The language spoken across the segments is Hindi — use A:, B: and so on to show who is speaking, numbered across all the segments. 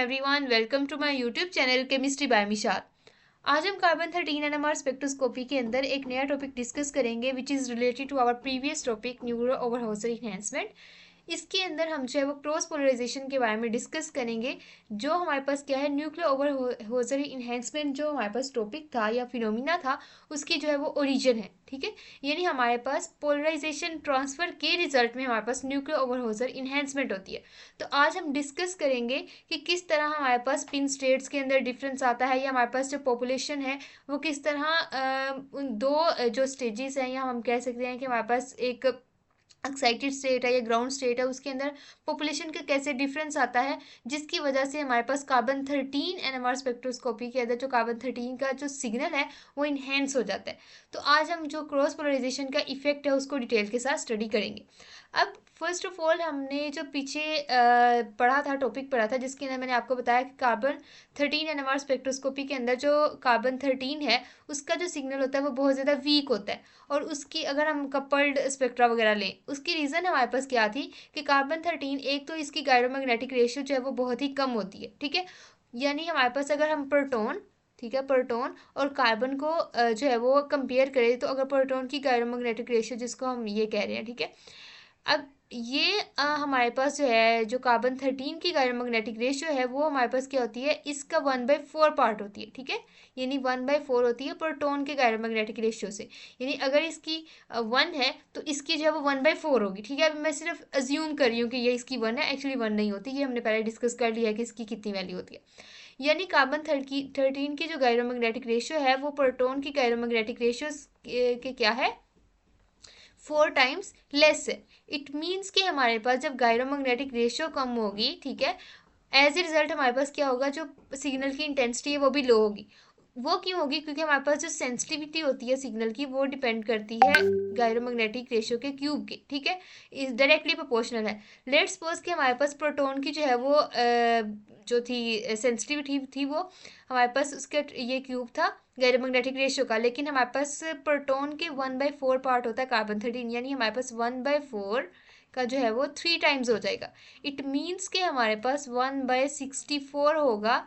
A: Everyone, welcome to my YouTube channel chemistry by Mishal. आज हम कार्बन 13 एनएमआर स्पेक्ट्रोस्कोपी के अंदर एक नया टॉपिक डिस्कस करेंगे which is related to our previous topic nuclear Overhauser enhancement. इसके अंदर हम जो है वो क्रॉस पोलराइजेशन के बारे में डिस्कस करेंगे। जो हमारे पास क्या है, न्यूक्लियर ओवरहॉजर इनहैंसमेंट जो हमारे पास टॉपिक था या फिनोमिना था, उसकी जो है वो ओरिजिन है। ठीक है, यानी हमारे पास पोलराइजेशन ट्रांसफर के रिजल्ट में हमारे पास न्यूक्लियर ओवरहॉजर इनहैंसमेंट होती है। तो आज हम डिस्कस करेंगे कि किस तरह हमारे पास पिन स्टेट्स के अंदर डिफरेंस आता है, या हमारे पास जो पॉपुलेशन है वो किस तरह उन दो जो स्टेजेस हैं, या हम कह सकते हैं कि हमारे पास एक एक्साइटेड स्टेट है या ग्राउंड स्टेट है, उसके अंदर पॉपुलेशन का कैसे डिफरेंस आता है, जिसकी वजह से हमारे पास कार्बन 13 एनएमआर स्पेक्ट्रोस्कोपी के अंदर जो कार्बन 13 का जो सिग्नल है वो इन्हेंस हो जाता है। तो आज हम जो क्रॉस पोलराइजेशन का इफेक्ट है उसको डिटेल के साथ स्टडी करेंगे। अब फर्स्ट ऑफ ऑल हमने जो पीछे पढ़ा था, टॉपिक पढ़ा था, जिसके अंदर मैंने आपको बताया कि कार्बन 13 एनएमआर स्पेक्ट्रोस्कोपी के अंदर जो कार्बन 13 है उसका जो सिग्नल होता है वो बहुत ज़्यादा वीक होता है। और उसकी अगर हम कपल्ड स्पेक्ट्रा वगैरह लें, उसकी रीज़न हमारे पास क्या थी कि कार्बन 13 एक तो इसकी गायरोमैग्नेटिक रेशियो जो है वो बहुत ही कम होती है। ठीक है, यानी हमारे पास अगर हम प्रोटॉन, ठीक है, प्रोटॉन और कार्बन को जो है वो कंपेयर करें, तो अगर प्रोटॉन की गायरोमैग्नेटिक रेशियो जिसको हम ये कह रहे हैं, ठीक है, अब ये हमारे पास जो है जो कार्बन 13 की गायरोमैग्नेटिक रेशियो है वो हमारे पास क्या होती है, इसका 1/4 पार्ट होती है। ठीक है, यानी 1/4 होती है प्रोटॉन के गायरोमैग्नेटिक रेशियो से। यानी अगर इसकी 1 है तो इसकी जो है वो 1/4 होगी। ठीक है, अब मैं सिर्फ अज्यूम कर रही हूँ कि ये इसकी 1 है, एक्चुअली 1 नहीं होती, ये हमने पहले डिस्कस कर लिया है कि इसकी कितनी वैल्यू होती है। यानी कार्बन 13 की जो गायरोमैग्नेटिक रेशियो है वो प्रोटॉन की गायरोमैग्नेटिक रेशियो के क्या है, 4 टाइम्स लेस है। इट मीन्स कि हमारे पास जब गायरोमैग्नेटिक रेशियो कम होगी, ठीक है, एज ए रिजल्ट हमारे पास क्या होगा, जो सिग्नल की इंटेंसिटी है वो भी लो होगी। वो क्यों होगी, क्योंकि हमारे पास जो सेंसिटिविटी होती है सिग्नल की वो डिपेंड करती है गायरोमैग्नेटिक रेशियो के क्यूब के। ठीक है, इस डायरेक्टली प्रोपोर्शनल है। लेट्स सपोज कि हमारे पास प्रोटॉन की जो है वो जो थी सेंसिटिविटी थी वो हमारे पास उसके ये क्यूब था गायरोमैग्नेटिक रेशियो का, लेकिन हमारे पास प्रोटॉन के 1/4 पार्ट होता है कार्बन 13, यानी हमारे पास 1/4 का जो है वो 3 टाइम्स हो जाएगा। इट मीन्स कि हमारे पास 1/64 होगा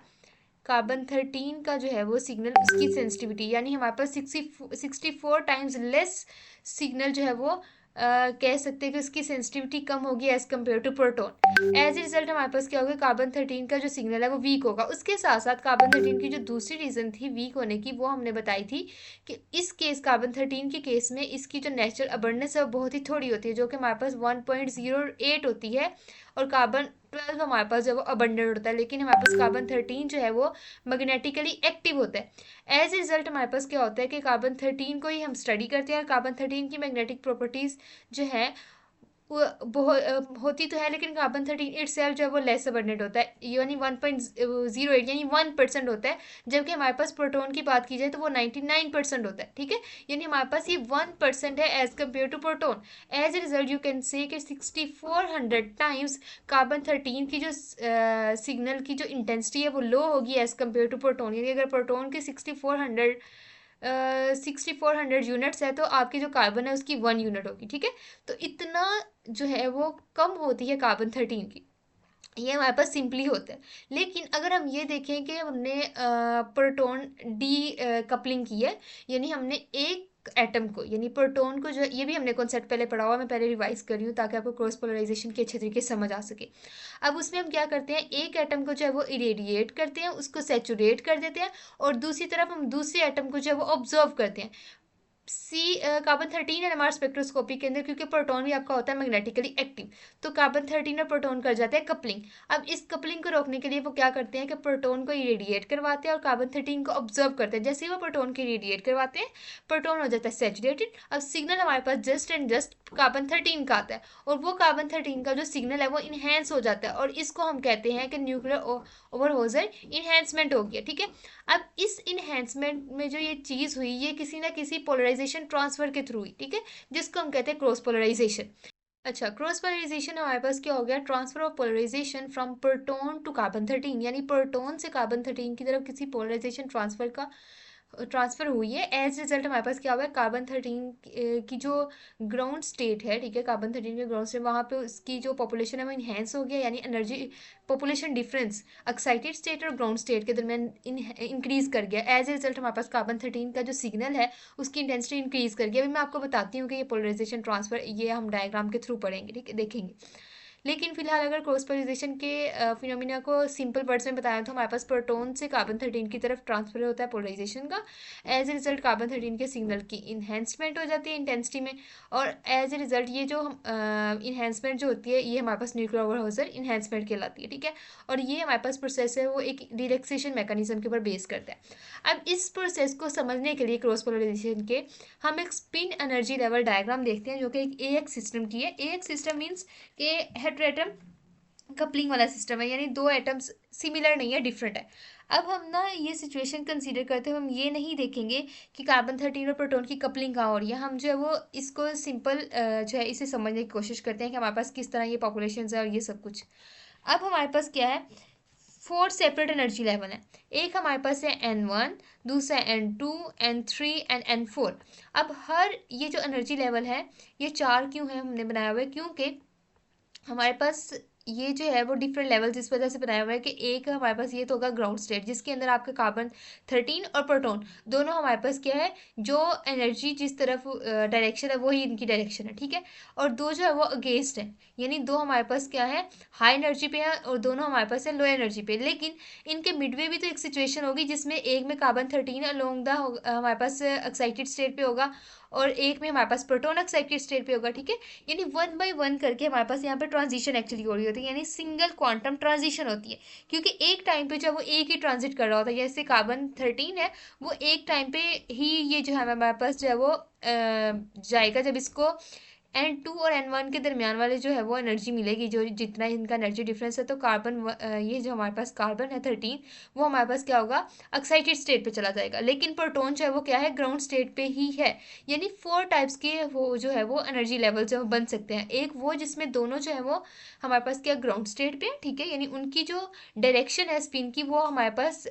A: कार्बन 13 का जो है वो सिग्नल, उसकी सेंसिटिविटी, यानी हमारे पास 64 टाइम्स लेस सिग्नल जो है वो कह सकते हैं कि उसकी सेंसिटिविटी कम होगी as compared to proton. As a result हमारे पास क्या होगा, कार्बन 13 का जो सिग्नल है वो वीक होगा। उसके साथ साथ कार्बन 13 की जो दूसरी रीज़न थी वीक होने की वो हमने बताई थी कि इस केस कार्बन 13 के केस में इसकी जो नेचुरल अबंडेंस है वो बहुत ही थोड़ी होती है, जो कि हमारे पास 1.08 होती है, और कार्बन 12 हमारे पास जो है वो अबंडेंट होता है। लेकिन हमारे पास कार्बन 13 जो है वो मैग्नेटिकली एक्टिव होता है। एज ए रिजल्ट हमारे पास क्या होता है कि कार्बन 13 को ही हम स्टडी करते हैं, और कार्बन 13 की मैग्नेटिक प्रॉपर्टीज़ जो है वो बहुत होती तो है, लेकिन कार्बन 13 इटसेल्फ जो है वो लेस अबंडेंट होता है, यानी 1.08 यानी 1% होता है। जबकि हमारे पास प्रोटॉन की बात की जाए तो वो 99% होता है। ठीक है, यानी हमारे पास ये 1% है as compared to proton. As a result you can say कि 6400 टाइम्स कार्बन 13 की जो सिग्नल की जो इंटेंसिटी है वो लो होगी एज कम्पेयर टू प्रोटॉन। यानी अगर प्रोटॉन की 6400 यूनिट्स है तो आपकी जो कार्बन है उसकी 1 यूनिट होगी। ठीक है, तो इतना जो है वो कम होती है कार्बन 13 की, ये हमारे पास सिंपली होता है। लेकिन अगर हम ये देखें कि हमने प्रोटॉन डी कपलिंग की है, यानी हमने एक एटम को, यानी प्रोटॉन को जो, ये भी हमने कॉन्सेप्ट पहले पढ़ा हुआ, मैं पहले रिवाइज कर रही हूँ ताकि आपको क्रॉस पोलराइजेशन की अच्छे तरीके से समझ आ सके। अब उसमें हम क्या करते हैं, एक एटम को जो है वो इरेडिएट करते हैं, उसको सेचुरेट कर देते हैं, और दूसरी तरफ हम दूसरे एटम को जो है वो ऑब्जर्व करते हैं। कार्बन 13 एनएमआर स्पेक्ट्रोस्कोपी के अंदर, क्योंकि प्रोटॉन भी आपका होता है मैग्नेटिकली एक्टिव, तो कार्बन 13 और प्रोटॉन कर जाते हैं कपलिंग। अब इस कपलिंग को रोकने के लिए वो क्या करते हैं कि प्रोटॉन को इरेडिएट करवाते हैं और कार्बन 13 को ऑब्जर्व करते हैं। जैसे ही वो प्रोटॉन को इरेडिएट करवाते हैं, प्रोटॉन हो जाता है सेचुरेटेड। अब सिग्नल हमारे पास जस्ट एंड जस्ट कार्बन 13 का आता है, और वो कार्बन 13 का जो सिग्नल है वो इन्हेंस हो जाता है, और इसको हम कहते हैं कि न्यूक्लियर ओवरहॉजर इन्हेंसमेंट हो गया। ठीक है, अब इस इन्हेंसमेंट में जो ये चीज़ हुई, ये किसी ना किसी पोलराइजेशन ट्रांसफर के थ्रू हुई। ठीक है, जिसको हम कहते हैं क्रॉस पोलराइजेशन। अच्छा, क्रॉस पोलराइजेशन हमारे पास क्या हो गया, transfer of polarization from proton to carbon 13, यानी प्रोटॉन से कार्बन 13 की तरफ किसी पोलराइजेशन ट्रांसफर का ट्रांसफ़र हुई है, एज रिजल्ट हमारे पास क्या हुआ है, कार्बन 13 की जो ग्राउंड स्टेट है, ठीक है, कार्बन 13 के ग्राउंड स्टेट, वहाँ पे उसकी जो पॉपुलेशन है वो इन्हेंस हो गया, यानी energy population difference excited state और ग्राउंड स्टेट के दरमियान इंक्रीज कर गया। एज ए रिजल्ट हमारे पास कार्बन 13 का जो सिग्नल है उसकी इंटेंसिटी इंक्रीज कर गया। अभी मैं आपको बताती हूँ कि ये पोलराइजेशन ट्रांसफर ये हम डायग्राम के थ्रू पढ़ेंगे, ठीक है, देखेंगे। लेकिन फिलहाल अगर क्रॉस पोलराइजेशन के फिनोमिना को सिंपल वर्ड्स में बताया तो हमारे पास प्रोटॉन से कार्बन 13 की तरफ ट्रांसफर होता है पोलराइजेशन का। एज ए रिजल्ट कार्बन 13 के सिग्नल की इन्हेंसमेंट हो जाती है इंटेंसिटी में, और एज ए रिजल्ट ये जो इन्हेंसमेंट जो होती है ये हमारे पास न्यूक्लियर ओवरहाउसर इन्हेंसमेंट कहलाती है, ठीक है। और ये हमारे पास प्रोसेस है वो एक रिलैक्सेशन मैकेनिज्म के ऊपर बेस करता है। अब इस प्रोसेस को समझने के लिए क्रॉस पोलराइजेशन के हम एक स्पिन एनर्जी लेवल डायग्राम देखते हैं जो कि एक AX सिस्टम की है। AX सिस्टम मीन्स कि हेटेरोएटम कपलिंग वाला सिस्टम है, यानी दो एटम्स सिमिलर नहीं है, डिफरेंट है। अब हम ना ये सिचुएशन कंसीडर करते हुए हम ये नहीं देखेंगे कि कार्बन 13 और प्रोटॉन की कपलिंग कहाँ हो रही है। हम जो है वो इसको सिंपल जो है इसे समझने की कोशिश करते हैं कि हमारे पास किस तरह ये पॉपुलेशन है और ये सब कुछ। अब हमारे पास क्या है, 4 सेपरेट एनर्जी लेवल है। एक हमारे पास है N1, दूसरा N2, N3 एंड N4। अब हर ये जो एनर्जी लेवल है ये 4 क्यों है हमने बनाया हुआ है, क्योंकि हमारे पास ये जो है वो डिफरेंट लेवल्स इस वजह से बनाया हुआ है कि एक हमारे पास ये तो होगा ग्राउंड स्टेट जिसके अंदर आपका कार्बन 13 और प्रोटॉन दोनों हमारे पास क्या है, जो एनर्जी जिस तरफ डायरेक्शन है वही इनकी डायरेक्शन है, ठीक है। और दो जो है वो अगेंस्ट है, यानी दो हमारे पास क्या है, हाई एनर्जी पे है और दोनों हमारे पास है लो एनर्जी पे। लेकिन इनके मिडवे भी तो एक सिचुएशन होगी जिसमें एक में कार्बन 13 अलोंग द हमारे पास एक्साइटेड स्टेट पे होगा और एक में हमारे पास प्रोटॉन एक्साइटेड स्टेट पे होगा, ठीक है। यानी 1 बाय 1 करके हमारे पास यहाँ पे ट्रांजिशन एक्चुअली हो रही होती है, यानी सिंगल क्वांटम ट्रांजिशन होती है, क्योंकि एक टाइम पे जब वो एक ही ट्रांजिट कर रहा होता है, जैसे कार्बन 13 है वो एक टाइम पे ही ये जो है हमारे पास जो है वो जाएगा जब इसको N2 और N1 के दरमियान वाले जो है वो एनर्जी मिलेगी, जो जितना इनका एनर्जी डिफरेंस है। तो ये जो हमारे पास कार्बन है 13 वो हमारे पास क्या होगा, एक्साइटेड स्टेट पे चला जाएगा। लेकिन प्रोटॉन जो है वो क्या है, ग्राउंड स्टेट पे ही है। यानी 4 टाइप्स के वो जो है वो एनर्जी लेवल जो बन सकते हैं। एक वो जिसमें दोनों जो है वो हमारे पास क्या ग्राउंड स्टेट पे, ठीक है, यानी उनकी जो डायरेक्शन है स्पिन की वो हमारे पास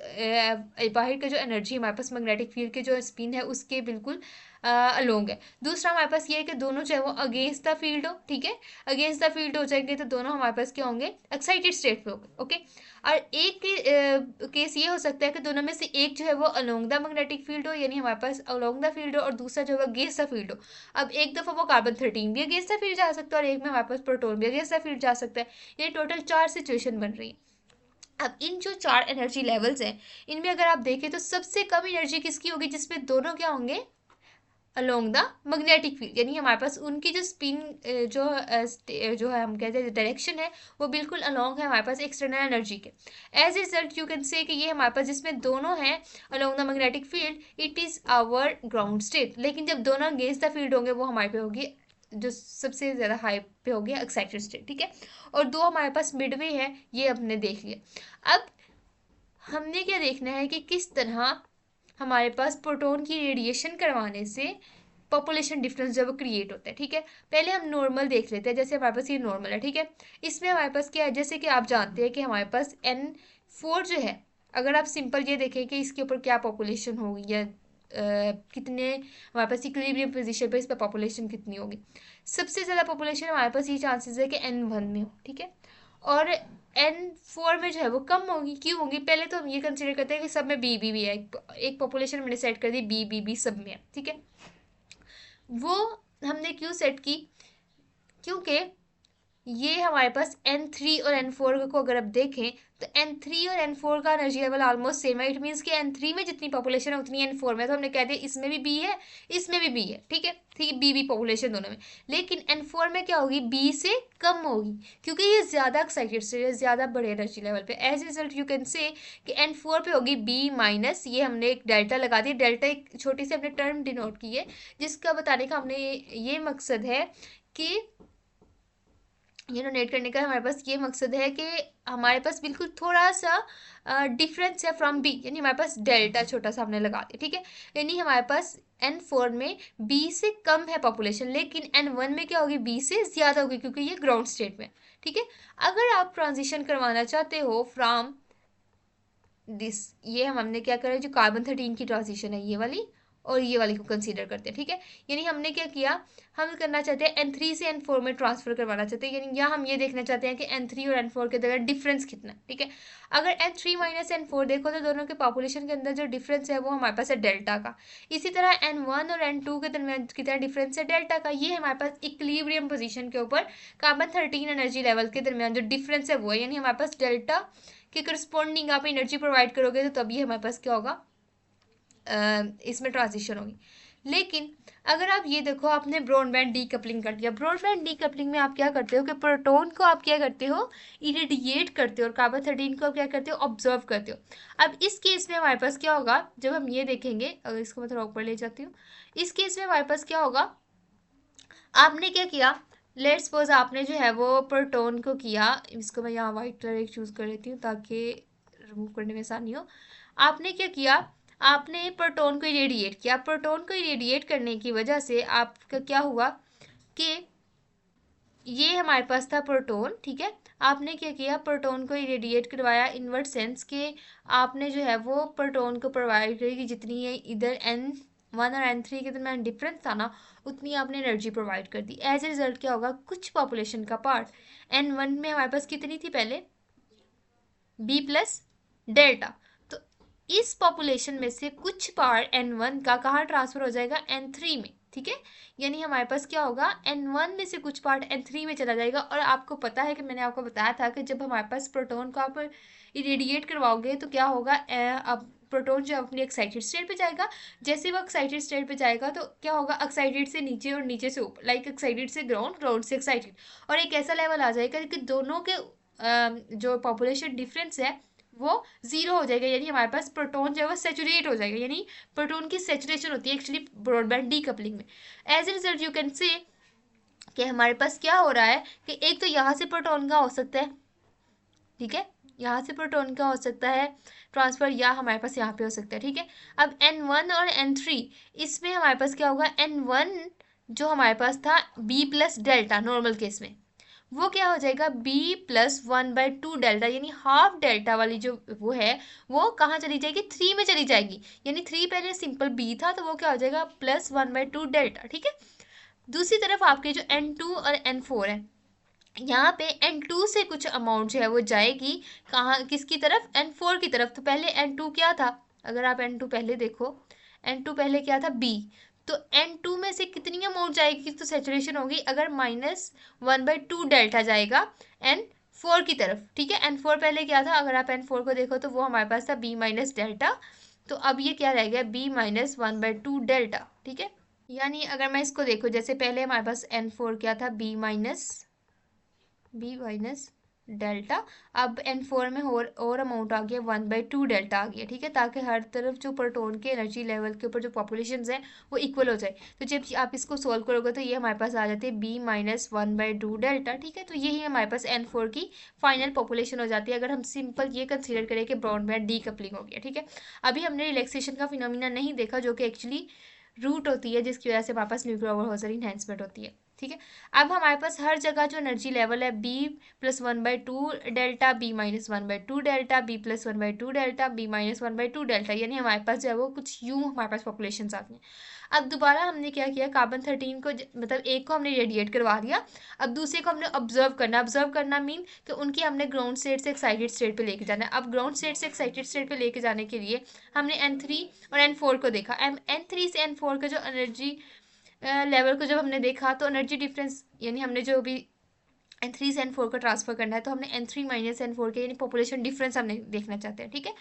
A: बाहर का जो एनर्जी हमारे पास मैग्नेटिक फील्ड के जो स्पिन है उसके बिल्कुल अलोंग है। दूसरा हमारे पास ये है कि दोनों जो है वो अगेंस्ट द फील्ड हो, ठीक है, अगेंस्ट द फील्ड हो जाएंगे तो दोनों हमारे पास क्या होंगे, एक्साइटेड स्टेट पे होंगे, ओके। और एक केस ये हो सकता है कि दोनों में से एक जो है वो अलोंग द मैग्नेटिक फील्ड हो, यानी हमारे पास अलोंग द फील्ड हो, और दूसरा जो है अगेंस्ट द फील्ड हो। अब एक दफ़ा वो कार्बन 13 भी अगेंस्ट द फील्ड जा सकता है और एक में हमारे पास प्रोटॉन भी अगेंस्ट द फील्ड जा सकता है। ये टोटल 4 सिचुएशन बन रही है। अब इन जो 4 एनर्जी लेवल्स हैं इनमें अगर आप देखें तो सबसे कम एनर्जी किसकी होगी, जिसमें दोनों क्या होंगे, अलोंग द मैग्नेटिक फील्ड, यानी हमारे पास उनकी जो स्पिन जो है हम कहते हैं डायरेक्शन है वो बिल्कुल अलोंग है हमारे पास एक्सटर्नल एनर्जी के। As a result you can say कि ये हमारे पास जिसमें दोनों हैं along the magnetic field it is our ground state. लेकिन जब दोनों अगेंस्ट द फील्ड होंगे वो हमारे पे होगी जो सबसे ज़्यादा हाई पे होगी एक्साइटेड स्टेट, ठीक है। और दो हमारे पास मिडवे है, ये हमने देख लिया। अब हमने क्या देखना है कि किस तरह हमारे पास प्रोटॉन की रेडिएशन करवाने से पॉपुलेशन डिफरेंस जब क्रिएट होता है, ठीक है। पहले हम नॉर्मल देख लेते हैं, जैसे हमारे पास ये नॉर्मल है, ठीक है। इसमें हमारे पास क्या है, जैसे कि आप जानते हैं कि हमारे पास N4 जो है, अगर आप सिंपल ये देखें कि इसके ऊपर क्या पॉपुलेशन होगी या कितने हमारे पास इक्विलिब्रियम पोजीशन पे इस पर पॉपुलेशन कितनी होगी, सबसे ज़्यादा पॉपुलेशन हमारे पास ये चांसेस है कि N1 में हो, ठीक है। और N4 में जो है वो कम होगी, क्यों होगी, पहले तो हम ये कंसिडर करते हैं कि सब में बी भी है, एक पॉपुलेशन मैंने सेट कर दी बी सब में है, ठीक है। वो हमने क्यों सेट की, क्योंकि ये हमारे पास N3 और N4 को अगर आप देखें तो N3 और N4 का एनर्जी लेवल ऑलमोस्ट सेम है। इट मीन्स कि N3 में जितनी पॉपुलेशन है उतनी N4 में, तो हमने कह दिया इसमें भी बी है इसमें भी बी है, ठीक है, ठीक है, बी पॉपुलेशन दोनों में। लेकिन N4 में क्या होगी, बी से कम होगी, क्योंकि ये ज़्यादा एक्साइटेड से ज़्यादा बड़े एनर्जी लेवल पे। As result you can say कि N4 पे होगी बी माइनस, ये हमने एक डेल्टा लगा दी, डेल्टा एक छोटी सी हमने टर्म डिनोट की है जिसका बताने का हमने ये मकसद है कि ये डोनेट करने का हमारे पास ये मकसद है कि हमारे पास बिल्कुल थोड़ा सा डिफरेंस है फ्रॉम बी, यानी हमारे पास डेल्टा छोटा सा हमने लगा दिया, ठीक है। यानी हमारे पास N4 में बी से कम है पॉपुलेशन, लेकिन N1 में क्या होगी, बी से ज़्यादा होगी, क्योंकि ये ग्राउंड स्टेट में, ठीक है। अगर आप ट्रांजिशन करवाना चाहते हो फ्रॉम ये हमने क्या करा, जो कार्बन 13 की ट्रांजिशन है ये वाली और ये वाली को कंसीडर करते हैं, ठीक है। यानी हमने क्या किया, हम करना चाहते हैं N3 से N4 में ट्रांसफर करवाना चाहते हैं, यानी यहाँ हम ये देखना चाहते हैं कि N3 और N4 के अंदर डिफरेंस कितना है, ठीक है। अगर N3 माइनस N4 देखो तो दोनों के पॉपुलेशन के अंदर जो डिफरेंस है वो हमारे पास है डेल्टा का। इसी तरह N1 और N2 के दरमियान कितना डिफरेंस है, डेल्टा का। ये हमारे पास इक्विलिब्रियम पोजीशन के ऊपर कार्बन 13 एनर्जी लेवल के दरमियान जो डिफरेंस है वो है, यानी हमारे पास डेल्टा के करस्पॉन्डिंग आप एनर्जी प्रोवाइड करोगे तो तभी हमारे पास क्या होगा, इसमें ट्रांजिशन होगी। लेकिन अगर आप ये देखो, आपने ब्रॉडबैंड डीकपलिंग कर दिया। ब्रॉडबैंड डीकपलिंग में आप क्या करते हो कि प्रोटॉन को आप क्या करते हो, इरेडिएट करते हो, और कार्बन 13 को आप क्या करते हो, ऑब्जर्व करते हो। अब इस केस में हमारे पास क्या होगा, जब हम ये देखेंगे, अगर इसको मैं थोड़ा ऊपर ले जाती हूँ, इस केस में हमारे पास क्या होगा, आपने क्या किया, लेट्स सपोज आपने जो है वो प्रोटॉन को किया, इसको मैं यहाँ व्हाइट कलर एक चूज़ कर लेती हूँ ताकि रिमूव करने में आसानी हो। आपने क्या किया, आपने प्रोटॉन को इरेडिएट किया। प्रोटॉन को इरेडिएट करने की वजह से आपका क्या हुआ कि ये हमारे पास था प्रोटॉन, ठीक है। आपने क्या किया, प्रोटॉन को इरेडिएट करवाया, इनवर्ट सेंस के आपने जो है वो प्रोटॉन को प्रोवाइड करी कि जितनी है इधर N1 और N3 के दरमियान डिफरेंस था ना, उतनी आपने एनर्जी प्रोवाइड कर दी। एज ए रिजल्ट क्या होगा, कुछ पॉपुलेशन का पार्ट N1 में हमारे पास कितनी थी पहले, B प्लस डेल्टा, तो इस पॉपुलेशन में से कुछ पार्ट N1 का कहाँ ट्रांसफर हो जाएगा, N3 में, ठीक है। यानी हमारे पास क्या होगा, N1 में से कुछ पार्ट N3 में चला जाएगा। और आपको पता है कि मैंने आपको बताया था कि जब हमारे पास प्रोटॉन को आप इरेडिएट करवाओगे तो क्या होगा, अब प्रोटॉन जो अपनी एक्साइटेड स्टेट पे जाएगा, जैसे वो एक्साइटेड स्टेट पे जाएगा तो क्या होगा, एक्साइटेड से नीचे और नीचे से ऊपर, लाइक एक्साइटेड से ग्राउंड, ग्राउंड से एक्साइटेड, और एक ऐसा लेवल आ जाएगा कि दोनों के जो पॉपुलेशन डिफरेंस है वो जीरो हो जाएगा। यानी हमारे पास प्रोटॉन जो है वो सेचुरेट हो जाएगा, यानी प्रोटॉन की सेचुरेशन होती है एक्चुअली ब्रॉडबैंड डीकपलिंग में। As a result you can say कि हमारे पास क्या हो रहा है कि एक तो यहाँ से प्रोटॉन का हो सकता है, ठीक है, यहाँ से प्रोटॉन का हो सकता है ट्रांसफर, या हमारे पास यहाँ पे हो सकता है, ठीक है। अब N1 और N3, इसमें हमारे पास क्या होगा, N1 जो हमारे पास था B plus delta normal case में, वो क्या हो जाएगा, B+1/2 डेल्टा, यानी हाफ डेल्टा वाली जो वो है वो कहाँ चली जाएगी, 3 में चली जाएगी। यानी 3 पहले सिंपल B था तो वो क्या हो जाएगा, +1/2 डेल्टा, ठीक है। दूसरी तरफ आपके जो N2 और N4 है, यहाँ पे N2 से कुछ अमाउंट जो है वो जाएगी कहाँ, किसकी तरफ, N4 की तरफ। तो पहले N2 क्या था, अगर आप N2 पहले देखो, N2 पहले क्या था, B, तो N2 में से कितनी अमाउंट जाएगी, तो सेचुरेशन होगी अगर -1/2 डेल्टा जाएगा N4 की तरफ, ठीक है। N4 पहले क्या था, अगर आप N4 को देखो तो वो हमारे पास था B माइनस डेल्टा, तो अब ये क्या रह गया, B-1/2 डेल्टा, ठीक है। यानी अगर मैं इसको देखूँ, जैसे पहले हमारे पास N4 क्या था, B माइनस डेल्टा, अब N4 में और अमाउंट आ गया 1/2 डेल्टा आ गया, ठीक है, ताकि हर तरफ जो प्रोटॉन के एनर्जी लेवल के ऊपर जो पॉपुलेशन है वो इक्वल हो जाए। तो जब आप इसको सोल्व करोगे तो ये हमारे पास आ जाती है B-1/2 डेल्टा, ठीक है। तो यही हमारे पास N4 की फाइनल पॉपुलेशन हो जाती है, अगर हम सिंपल ये कंसिडर करें कि ब्रॉडबैंड डीकपलिंग हो गया, ठीक है। अभी हमने रिलैक्सेशन का फिनोमिना नहीं देखा, जो कि एक्चुअली रूट होती है जिसकी वजह से हमारे पास न्यूक्लियर ओवरहोजर इनहेंसमेंट होती है, ठीक है। अब हमारे पास हर जगह जो एनर्जी लेवल है B+1/2 delta, B-1/2 delta, B+1/2 delta, B-1/2 delta, यानी हमारे पास जो है वो कुछ यूं हमारे पास पॉपुलेशन आती हैं। अब दोबारा हमने क्या किया, कार्बन 13 को मतलब एक को हमने रेडिएट करवा दिया, अब दूसरे को हमने ऑब्जर्व करना मीन कि उनकी हमने ग्राउंड स्टेट से एक्साइटेड स्टेट पे लेके जाना है। अब ग्राउंड स्टेट से एक्साइटेड स्टेट पे लेके जाने के लिए हमने N3 और N4 को देखा। N3 से N4 का जो एनर्जी लेवल को जब हमने देखा तो एनर्जी डिफरेंस, यानी हमने जो भी N3 से N4 को ट्रांसफर करना है तो हमने N3 माइनस N4 के यानी पॉपुलेशन डिफरेंस हमने देखना चाहते हैं, ठीक है।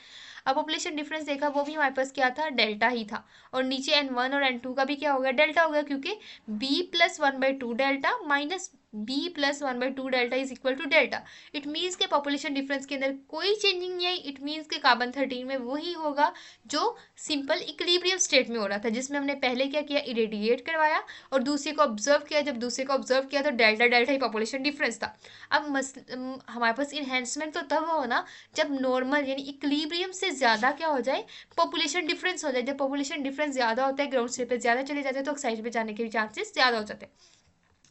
A: अब पॉपुलेशन डिफरेंस देखा, वो भी हमारे पास क्या था, डेल्टा ही था, और नीचे N1 और N2 का भी क्या हो गया, डेल्टा हो गया, क्योंकि B+1/2 delta minus B+1/2 delta is equal to delta. It means के पॉपुलेशन डिफरेंस के अंदर कोई चेंजिंग नहीं आई। इट मीन्स के कार्बन 13 में वही होगा जो सिंपल इक्विलिब्रियम स्टेट में हो रहा था, जिसमें हमने पहले क्या किया, इरेडिएट करवाया और दूसरे को ऑब्जर्व किया। जब दूसरे को ऑब्जर्व किया तो डेल्टा डेल्टा ही पॉपुलेशन डिफरेंस था। अब हमारे पास इन्हेंसमेंट तो तब हो ना जब नॉर्मल यानी इक्विलिब्रियम से ज़्यादा क्या हो जाए, पॉपुलेशन डिफरेंस हो जाए। जब पॉपुलेशन डिफरेंस ज़्यादा होता है, ग्राउंड स्टेट पे ज़्यादा चले जाते हैं तो ऑक्साइड पे जाने के भी चांसेस ज़्यादा हो जाते हैं।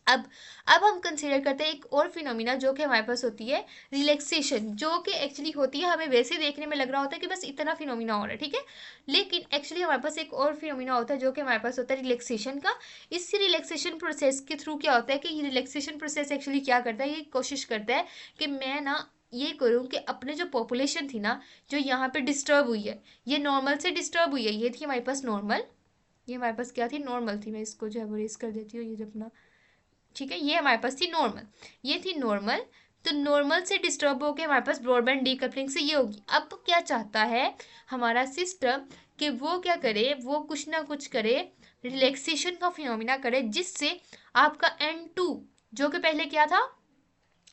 A: अब हम कंसीडर करते हैं एक और फिनोमिना जो कि हमारे पास होती है रिलैक्सेशन, जो कि एक्चुअली होती है, हमें वैसे देखने में लग रहा होता है कि बस इतना फिनोमिना हो रहा है, ठीक है, लेकिन एक्चुअली हमारे पास एक और फिनोमिना होता है जो कि हमारे पास होता है रिलैक्सेशन का। इस रिलैक्सेशन प्रोसेस के थ्रू क्या होता है कि रिलैक्सेशन प्रोसेस एक्चुअली क्या करता है, ये कोशिश करता है कि मैं ना ये करूँ कि अपने जो पॉपुलेशन थी ना, जो यहाँ पे डिस्टर्ब हुई है, ये नॉर्मल से डिस्टर्ब हुई है, ये थी हमारे पास नॉर्मल, ये हमारे पास क्या थी, नॉर्मल थी। मैं इसको जो है वो रेस कर देती हूँ, ये जो अपना, ठीक है, ये हमारे पास थी नॉर्मल, ये थी नॉर्मल। तो नॉर्मल से डिस्टर्ब होकर हमारे पास ब्रॉडबैंड डीकपलिंग से ये होगी। अब क्या चाहता है हमारा सिस्टम कि वो क्या करे, वो कुछ ना कुछ करे, रिलैक्सेशन का फिनोमिना करे, जिससे आपका N2 जो कि पहले क्या था,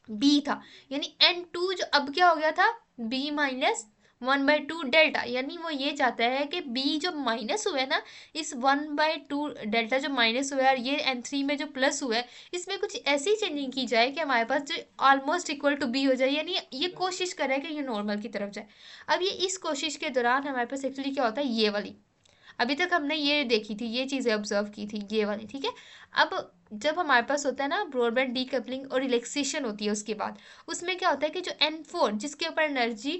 A: बी था, यानी N2 जो अब क्या हो गया था, बी माइनस 1/2 डेल्टा, यानी वो ये चाहता है कि बी जो माइनस हुआ है ना, इस 1/2 डेल्टा जो माइनस हुआ है और ये N3 में जो प्लस हुआ है, इसमें कुछ ऐसी चेंजिंग की जाए कि हमारे पास जो ऑलमोस्ट इक्वल टू बी हो जाए, यानी ये कोशिश करे कि ये नॉर्मल की तरफ जाए। अब ये इस कोशिश के दौरान हमारे पास एक्चुअली क्या होता है, ये वाली, अभी तक हमने ये देखी थी, ये चीज़ें ऑब्जर्व की थी, ये वाली, ठीक है। अब जब हमारे पास होता है ना ब्रॉडबैंड डीकपलिंग और रिलैक्सेशन होती है, उसके बाद उसमें क्या होता है कि जो N4 जिसके ऊपर एनर्जी,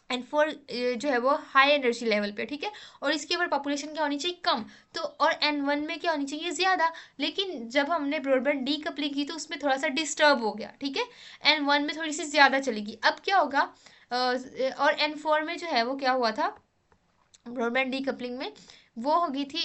A: N4 जो है वो हाई एनर्जी लेवल पे, ठीक है, और इसके ऊपर पॉपुलेशन क्या होनी चाहिए, कम, तो और N1 में क्या होनी चाहिए, ज़्यादा। लेकिन जब हमने ब्रॉडबैंड डीकपलिंग की तो उसमें थोड़ा सा डिस्टर्ब हो गया, ठीक है, N1 में थोड़ी सी ज़्यादा चलेगी। अब क्या होगा, और N4 में जो है वो क्या हुआ था ब्रॉडबैंड डीकपलिंग में, वो हो गई थी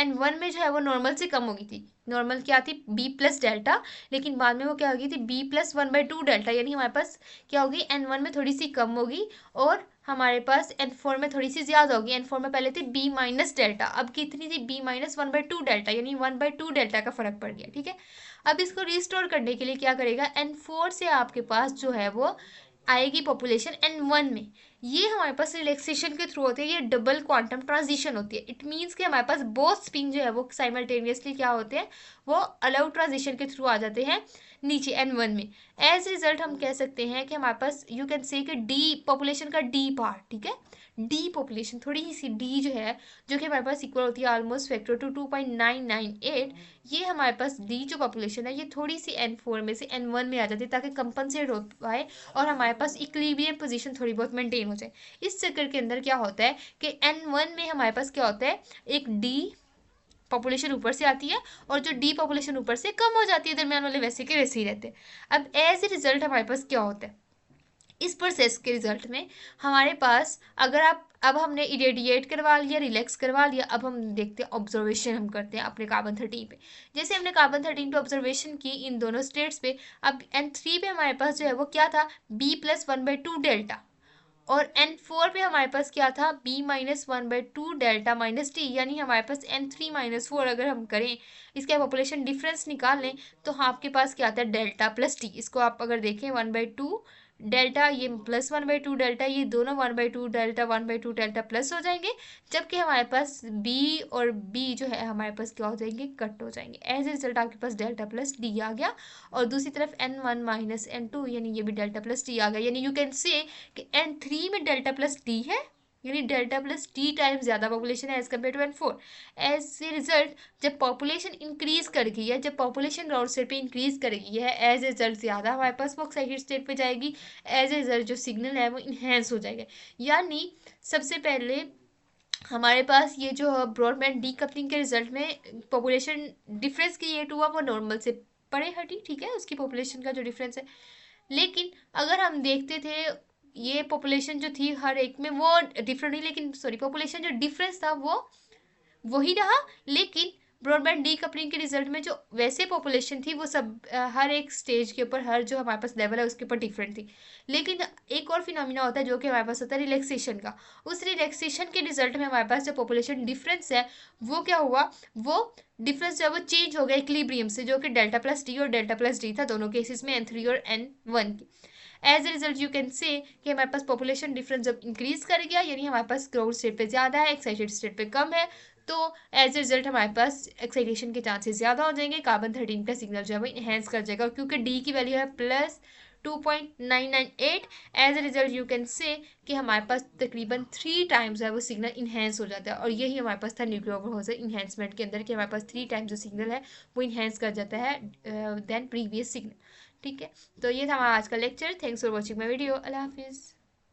A: N1 में जो है वो नॉर्मल से कम हो गई थी। नॉर्मल क्या थी, बी प्लस डेल्टा, लेकिन बाद में वो क्या हो गई थी, बी प्लस 1/2 डेल्टा, यानी हमारे पास क्या होगी, N1 में थोड़ी सी कम होगी और हमारे पास N4 में थोड़ी सी ज़्यादा होगी। N4 में पहले थी बी माइनस डेल्टा, अब कितनी थी, बी माइनस 1/2 डेल्टा, यानी 1/2 डेल्टा का फर्क पड़ गया, ठीक है। अब इसको रिस्टोर करने के लिए क्या करेगा, N4 से आपके पास जो है वो आएगी पॉपुलेशन N1 में। ये हमारे पास रिलैक्सेशन के थ्रू होती है, ये डबल क्वांटम ट्रांजिशन होती है। इट मीन्स कि हमारे पास बोथ स्पिन जो है वो साइमल्टेनियसली क्या होते हैं, वो अलाउ ट्रांजिशन के थ्रू आ जाते हैं नीचे N1 में। एज रिजल्ट हम कह सकते हैं कि हमारे पास यू कैन से कि डी पॉपुलेशन का डी पार्ट, ठीक है, डी पॉपुलेशन थोड़ी सी डी जो है, जो कि हमारे पास इक्वल होती है ऑलमोस्ट फैक्टर टू 2.998, ये हमारे पास डी जो पॉपुलेशन है ये थोड़ी सी N4 में से N1 में आ जाती है ताकि कंपनसेट हो पाए और हमारे पास इक्विलिब्रियम पोजीशन थोड़ी बहुत मेंटेन हो जाए। इस चक्कर के अंदर क्या होता है कि N1 में हमारे पास क्या होता है, एक डी पॉपुलेशन ऊपर से आती है और जो डी पॉपुलेशन ऊपर से कम हो जाती है, दरमियान वाले वैसे के वैसे ही रहते हैं। अब एज ए रिजल्ट हमारे पास क्या होता है, इस प्रोसेस के रिजल्ट में हमारे पास, अगर आप, अब हमने इरेडिएट करवा लिया, रिलैक्स करवा लिया, अब हम देखते हैं ऑब्जर्वेशन हम करते हैं अपने कार्बन 13 पे। जैसे हमने कार्बन 13 पे ऑब्जर्वेशन की इन दोनों स्टेट्स पे, अब N3 पे हमारे पास जो है वो क्या था, बी प्लस 1/2 डेल्टा, और N4 पे हमारे पास क्या था, B minus 1/2 delta minus T, यानी हमारे पास N3 - 4 अगर हम करें, इसका पॉपुलेशन डिफरेंस निकाल लें तो आपके पास क्या आता है, डेल्टा प्लस टी। इसको आप अगर देखें 1/2 डेल्टा, ये प्लस 1/2 डेल्टा, ये दोनों 1/2 डेल्टा 1/2 डेल्टा प्लस हो जाएंगे, जबकि हमारे पास बी और बी जो है हमारे पास क्या हो जाएंगे, कट हो जाएंगे। एज ए रिजल्ट आपके पास डेल्टा प्लस डी आ गया, और दूसरी तरफ N1 माइनस N2, यानी ये भी डेल्टा प्लस डी आ गया, यानी यू कैन से कि N3 में डेल्टा प्लस डी है, यानी डेल्टा प्लस डी टाइम ज़्यादा पॉपुलेशन है as compared to N4। As a result जब पॉपुलेशन इंक्रीज करेगी या जब पॉपुलेशन ग्राउंड स्टेट पे इंक्रीज करेगी है, एज ए रिजल्ट ज़्यादा हमारे पास वो एक्साइटेड स्टेट पे जाएगी, एज ए रिजल्ट जो सिग्नल है वो इन्हेंस हो जाएगा। यानी सबसे पहले हमारे पास ये जो ब्रॉडबैंड डीकपलिंग के रिजल्ट में पॉपुलेशन डिफरेंस क्रिएट हुआ, वो नॉर्मल से परे हटी, ठीक है, उसकी पॉपुलेशन का जो डिफरेंस है। लेकिन अगर हम देखते थे ये पॉपुलेशन जो थी हर एक में वो डिफरेंट ही, लेकिन सॉरी पॉपुलेशन जो डिफरेंस था वो वही रहा, लेकिन ब्रॉडबैंड डीकपलिंग के रिजल्ट में जो वैसे पॉपुलेशन थी वो सब हर एक स्टेज के ऊपर, हर जो हमारे पास लेवल है उसके ऊपर डिफरेंट थी। लेकिन एक और फिनोमिना होता है जो कि हमारे पास होता है रिलैक्सेशन का। उस रिलैक्सेशन के रिजल्ट में हमारे पास जो पॉपुलेशन डिफरेंस है वो क्या हुआ, वो डिफरेंस जो है वो चेंज हो गया इक्विलिब्रियम से, जो कि डेल्टा प्लस डी और डेल्टा प्लस डी था दोनों केसेस में, N3 और N1 की। As a result you can say कि हमारे पास पॉपुलेशन डिफरेंस जब इंक्रीज कर गया, यानी हमारे पास ग्राउंड स्टेट पे ज़्यादा है, एक्साइटेड स्टेट पे कम है, तो एज ए रिजल्ट हमारे पास एक्साइटेशन के चांसेस ज़्यादा हो जाएंगे, कार्बन 13 का सिग्नल जो है वो इन्हेंस कर जाएगा, क्योंकि डी की वैल्यू है plus 2.998। As a result you can say कि हमारे पास तकरीबन 3 टाइम्स है वो सिग्नल इन्हेंस हो जाता है, और यही हमारे पास था न्यूक्लियर ओवरहोजर इन्हेंसमेंट के अंदर कि हमारे पास 3 टाइम्स जो सिग्नल है वो इन्हेंस कर जाता है देन प्रीवियस सिग्नल। ठीक है, तो ये था हमारा आज का lecture. Thanks for watching my video. अल्लाह हाफिज़।